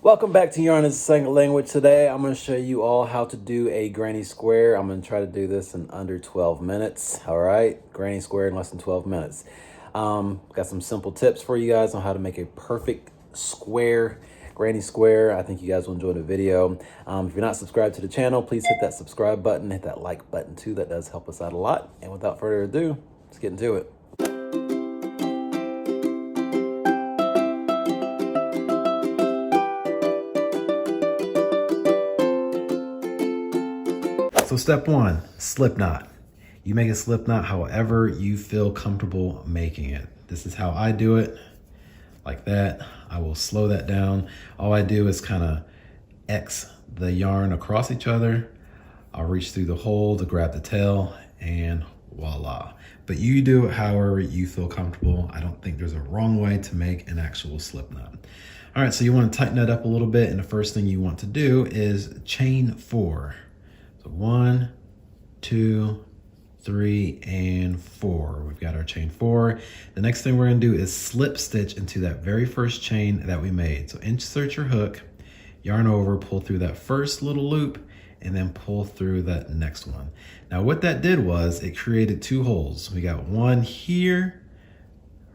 Welcome back to Yarn as a Second Language. Today I'm going to show you all how to do a granny square. I'm going to try to do this in under 12 minutes. All right, granny square in less than 12 minutes. Got some simple tips for you guys on how to make a perfect square, granny square. I think you guys will enjoy the video. If you're not subscribed to the channel, please hit that subscribe button, hit that like button too. That does help us out a lot. And without further ado, let's get into it. So step one, slip knot. You make a slip knot however you feel comfortable making it. This is how I do it, like that. I will slow that down. All I do is kind of X the yarn across each other. I'll reach through the hole to grab the tail and voila. But you do it however you feel comfortable. I don't think there's a wrong way to make an actual slip knot. All right, so you want to tighten that up a little bit, and the first thing you want to do is chain 4. So 1, 2, 3, and 4. We've got our chain 4. The next thing we're going to do is slip stitch into that very first chain that we made. So insert your hook, yarn over, pull through that first little loop, and then pull through that next one. Now what that did was it created 2 holes. We got one here,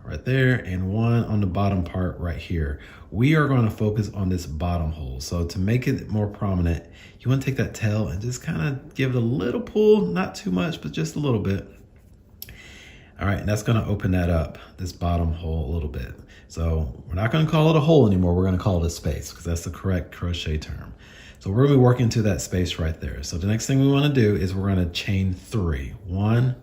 right there, and one on the bottom part right here. We are going to focus on this bottom hole. So to make it more prominent, you want to take that tail and just kind of give it a little pull, not too much, but just a little bit. All right, and that's going to open that up, this bottom hole a little bit. So we're not going to call it a hole anymore. We're going to call it a space because that's the correct crochet term. So we're going to be working to that space right there. So the next thing we want to do is we're going to chain 3. 1,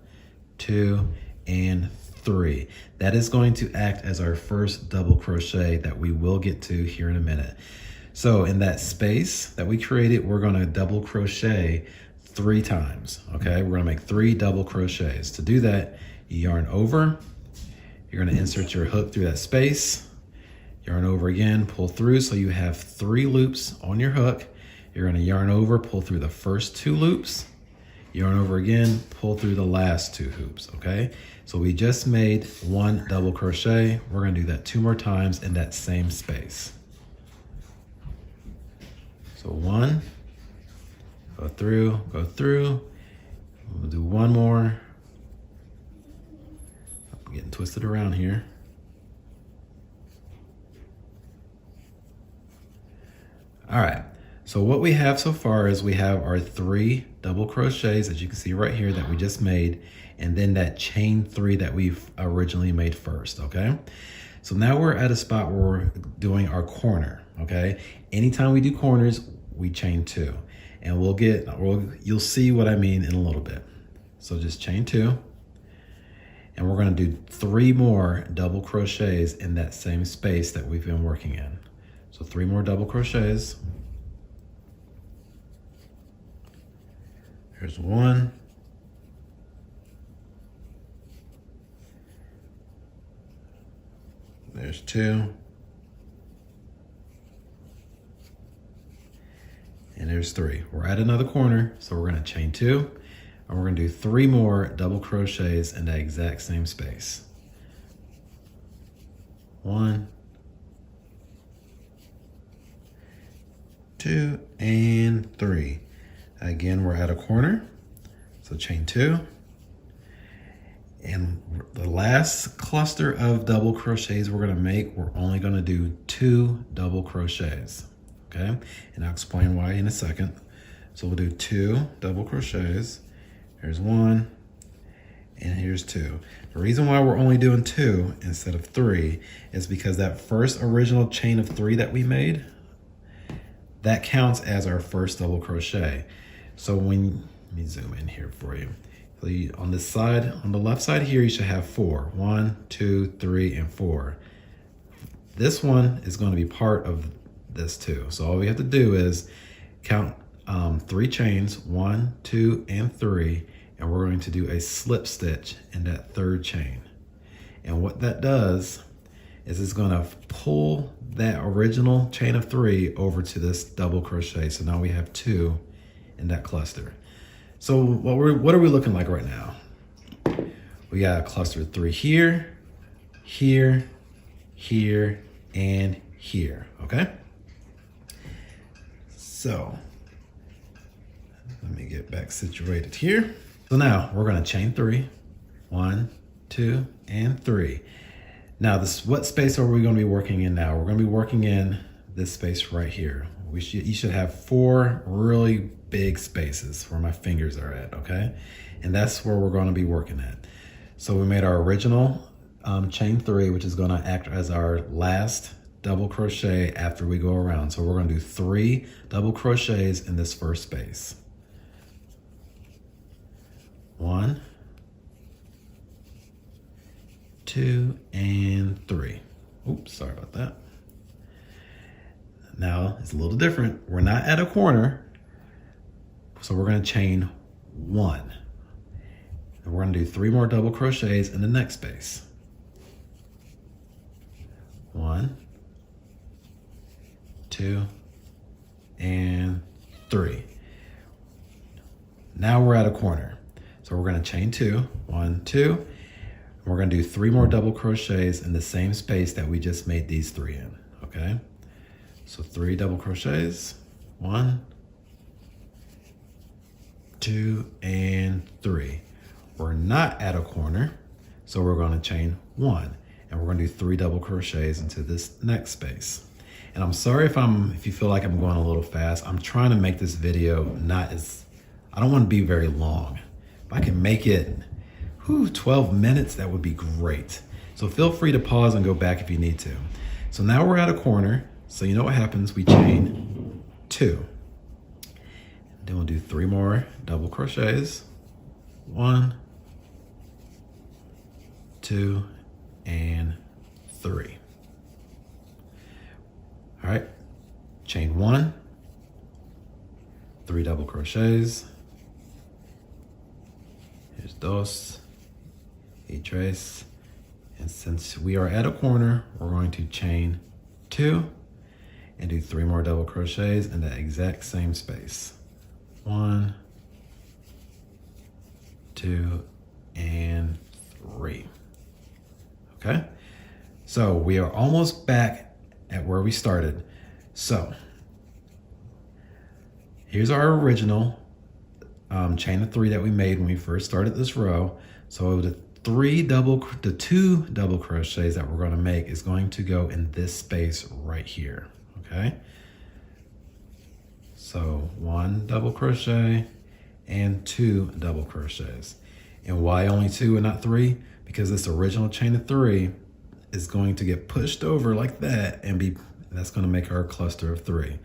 2, and 3. That is going to act as our first double crochet that we will get to here in a minute. So in that space that we created, we're going to double crochet 3 times. Okay, we're going to make 3 double crochets. To do that, you yarn over, you're going to insert your hook through that space, yarn over again, pull through, so you have 3 loops on your hook. You're going to yarn over, pull through the first 2 loops, yarn over again, pull through the last 2 hoops, okay? So we just made 1 double crochet. We're gonna do that 2 more times in that same space. So 1, go through. We'll do 1 more. I'm getting twisted around here. All right. So what we have so far is we have our 3 double crochets, as you can see right here, that we just made, and then that chain 3 that we've originally made first, okay? So now we're at a spot where we're doing our corner, okay? Anytime we do corners, we chain 2. And you'll see what I mean in a little bit. So just chain 2. And we're gonna do 3 more double crochets in that same space that we've been working in. So 3 more double crochets. Here's 1. There's 2. And there's 3. We're at another corner, so we're going to chain 2, and we're going to do 3 more double crochets in that exact same space. 1, 2, and 3. Again, we're at a corner, so chain 2. And the last cluster of double crochets we're gonna make, we're only gonna do 2 double crochets, okay? And I'll explain why in a second. So we'll do 2 double crochets. Here's 1, and here's 2. The reason why we're only doing 2 instead of 3 is because that first original chain of 3 that we made, that counts as our first double crochet. So let me zoom in here for you. So on this side, on the left side here, you should have 4. 1, 2, 3, and 4. This one is going to be part of this too. So all we have to do is count 3 chains, 1, 2, and 3, and we're going to do a slip stitch in that 3rd chain. And what that does is it's going to pull that original chain of 3 over to this double crochet. So now we have 2 in that cluster. So what are we looking like right now? We got a cluster of 3 here, here, here, and here, okay? So let me get back situated here. So now we're going to chain 3. 1, 2, and 3. Now what space are we going to be working in now? We're going to be working in this space right here. You should have 4 really big spaces where my fingers are at, okay? And that's where we're going to be working at. So we made our original chain 3, which is going to act as our last double crochet after we go around. So we're going to do 3 double crochets in this first space. 1, 2, and 3. Oops, sorry about that. Now it's a little different. We're not at a corner, so we're going to chain 1. And we're going to do 3 more double crochets in the next space. 1, 2, and 3. Now we're at a corner. So we're going to chain 2, 1, 2. And we're going to do 3 more double crochets in the same space that we just made these 3 in, okay? So 3 double crochets, 1, 2, and 3. We're not at a corner, so we're going to chain 1, and we're going to do 3 double crochets into this next space. And I'm sorry if you feel like I'm going a little fast. I'm trying to make this video I don't want to be very long. If I can make it 12 minutes, that would be great. So feel free to pause and go back if you need to. So now we're at a corner. So you know what happens, we chain 2. Then we'll do 3 more double crochets. 1, 2, and 3. All right, chain 1, 3 double crochets. Here's 2, y 3. And since we are at a corner, we're going to chain 2 and do 3 more double crochets in the exact same space. 1, 2, and 3. Okay, so we are almost back at where we started. So here's our original chain of 3 that we made when we first started this row. So the 2 double crochets that we're going to make is going to go in this space right here. Okay, so 1 double crochet and 2 double crochets. And why only 2 and not 3? Because this original chain of 3 is going to get pushed over like that, and that's going to make our cluster of 3.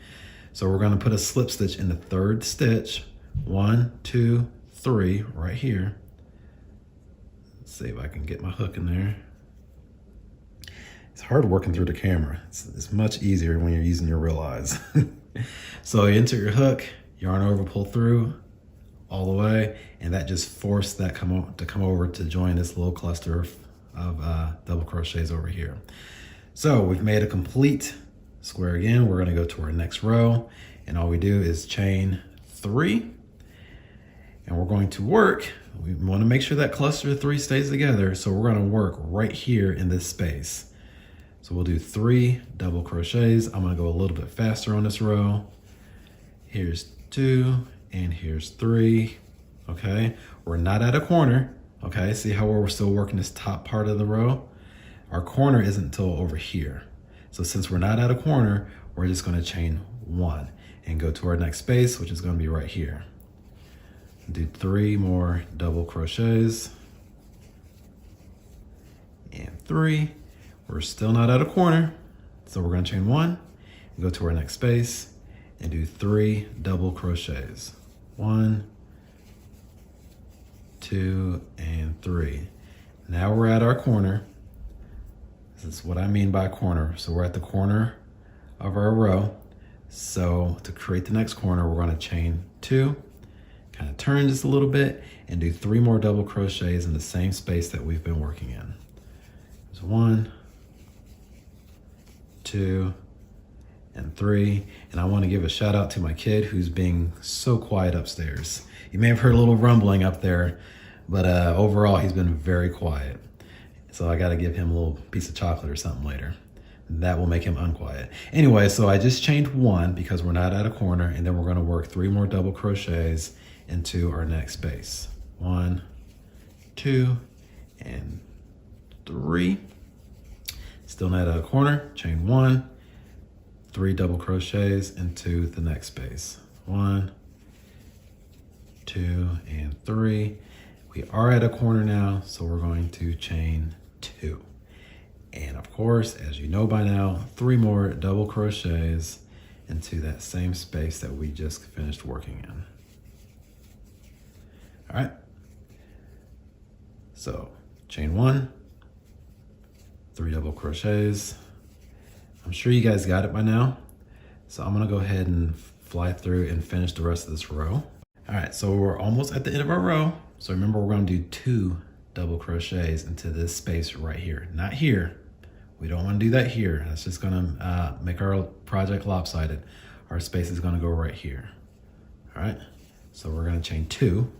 So we're going to put a slip stitch in the 3rd stitch. 1, 2, 3 right here. Let's see if I can get my hook in there. It's hard working through the camera. It's much easier when you're using your real eyes. So you insert your hook, yarn over, pull through all the way, and that just forced that to come over to join this little cluster of double crochets over here. So we've made a complete square again. We're gonna go to our next row, and all we do is chain 3, and we're going to work. We wanna make sure that cluster of 3 stays together, so we're gonna work right here in this space. So we'll do 3 double crochets. I'm gonna go a little bit faster on this row. Here's 2, and here's 3, okay? We're not at a corner, okay? See how we're still working this top part of the row? Our corner isn't until over here. So since we're not at a corner, we're just gonna chain 1 and go to our next space, which is gonna be right here. Do 3 more double crochets, and 3. We're still not at a corner, so we're gonna chain 1 and go to our next space and do 3 double crochets. 1, 2, and 3. Now we're at our corner. This is what I mean by corner. So we're at the corner of our row. So to create the next corner, we're gonna chain 2, kind of turn just a little bit, and do 3 more double crochets in the same space that we've been working in. There's 1, 2, and 3. And I want to give a shout out to my kid who's being so quiet upstairs. You may have heard a little rumbling up there, but overall he's been very quiet. So I got to give him a little piece of chocolate or something later. that will make him unquiet. Anyway, so I just chained 1 because we're not at a corner, and then we're gonna work 3 more double crochets into our next space. 1, 2, and 3. Still not at a corner, chain 1, 3 double crochets into the next space. 1, 2, and 3. We are at a corner now, so we're going to chain 2. And of course, as you know by now, 3 more double crochets into that same space that we just finished working in. All right. So chain 1, 3 double crochets. I'm sure you guys got it by now. So I'm gonna go ahead and fly through and finish the rest of this row. All right, so we're almost at the end of our row. So remember, we're gonna do 2 double crochets into this space right here, not here. We don't wanna do that here. That's just gonna make our project lopsided. Our space is gonna go right here. All right, so we're gonna chain 2.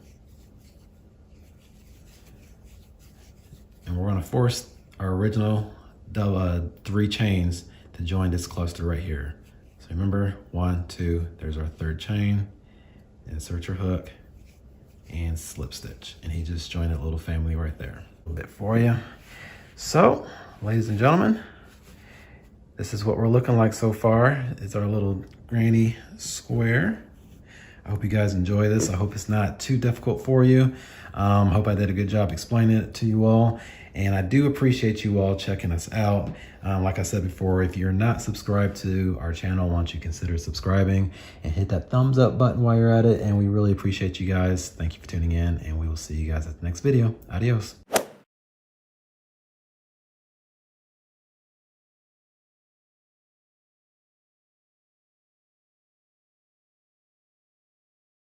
And we're gonna force our original 3 chains to join this cluster right here. So remember, 1, 2, there's our 3rd chain. Insert your hook and slip stitch. And he just joined that little family right there. A little bit for you. So, ladies and gentlemen, this is what we're looking like so far. It's our little granny square. I hope you guys enjoy this. I hope it's not too difficult for you. Hope I did a good job explaining it to you all. And I do appreciate you all checking us out. Like I said before, if you're not subscribed to our channel, why don't you consider subscribing and hit that thumbs up button while you're at it. And we really appreciate you guys. Thank you for tuning in, and we will see you guys at the next video. Adios.